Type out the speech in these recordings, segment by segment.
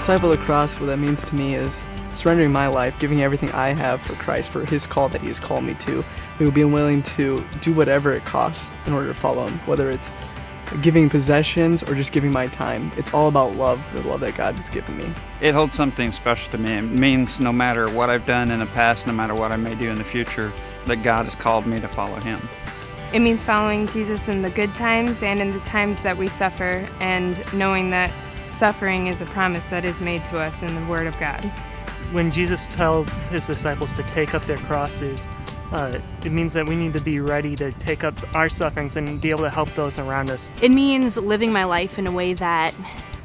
disciple of the cross, what that means to me is surrendering my life, giving everything I have for Christ, for His call that He has called me to, and being willing to do whatever it costs in order to follow Him, whether it's giving possessions or just giving my time. It's all about love, the love that God has given me. It holds something special to me. It means no matter what I've done in the past, no matter what I may do in the future, that God has called me to follow Him. It means following Jesus in the good times and in the times that we suffer, and knowing that suffering is a promise that is made to us in the Word of God. When Jesus tells His disciples to take up their crosses, it means that we need to be ready to take up our sufferings and be able to help those around us. It means living my life in a way that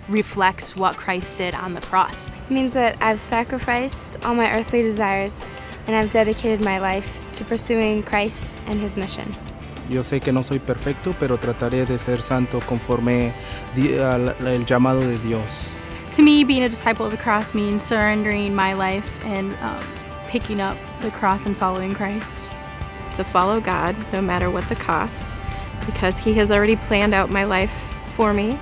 reflects what Christ did on the cross. It means that I've sacrificed all my earthly desires and I've dedicated my life to pursuing Christ and His mission. Yo sé que no soy perfecto, pero trataré de ser santo conforme el llamado de Dios. To me, being a disciple of the cross means surrendering my life and picking up the cross and following Christ. To follow God, no matter what the cost, because He has already planned out my life for me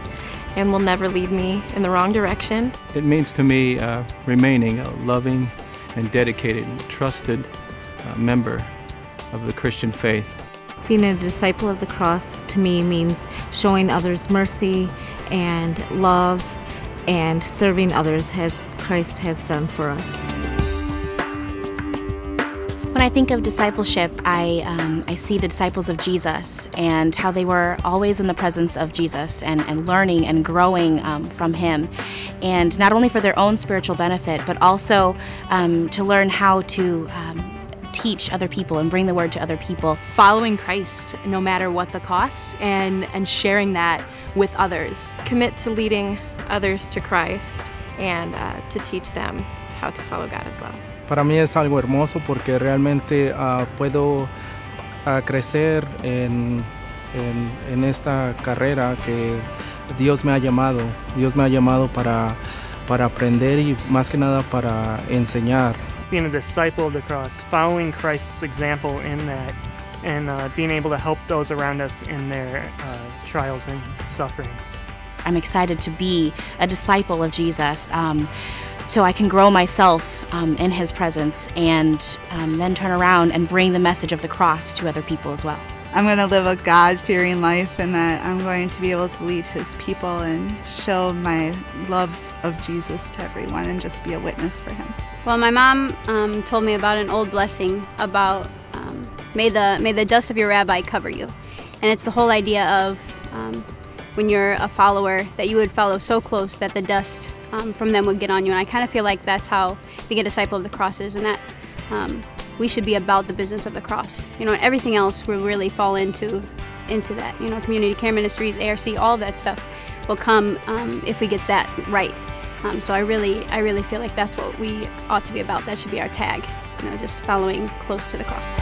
and will never lead me in the wrong direction. It means to me remaining a loving and dedicated, trusted member of the Christian faith. Being a disciple of the cross to me means showing others mercy and love and serving others as Christ has done for us. When I think of discipleship, I see the disciples of Jesus and how they were always in the presence of Jesus and learning and growing from Him. And not only for their own spiritual benefit, but also to learn how to teach other people and bring the word to other people. Following Christ no matter what the cost, and sharing that with others. Commit to leading others to Christ and to teach them how to follow God as well. Para mí es algo hermoso porque realmente puedo crecer en esta carrera que Dios me ha llamado. Dios me ha llamado para aprender y más que nada para enseñar. Being a disciple of the cross, following Christ's example in that, and being able to help those around us in their trials and sufferings. I'm excited to be a disciple of Jesus, so I can grow myself in His presence and then turn around and bring the message of the cross to other people as well. I'm going to live a God-fearing life, and that I'm going to be able to lead His people and show my love of Jesus to everyone and just be a witness for Him. Well, my mom told me about an old blessing about may the dust of your rabbi cover you. And it's the whole idea of when you're a follower, that you would follow so close that the dust from them would get on you. And I kind of feel like that's how being a disciple of the cross is, and that we should be about the business of the cross. You know, everything else will really fall into that. You know, community care ministries, ARC, all of that stuff will come if we get that right. So I really feel like that's what we ought to be about. That should be our tag, you know, just following close to the cross.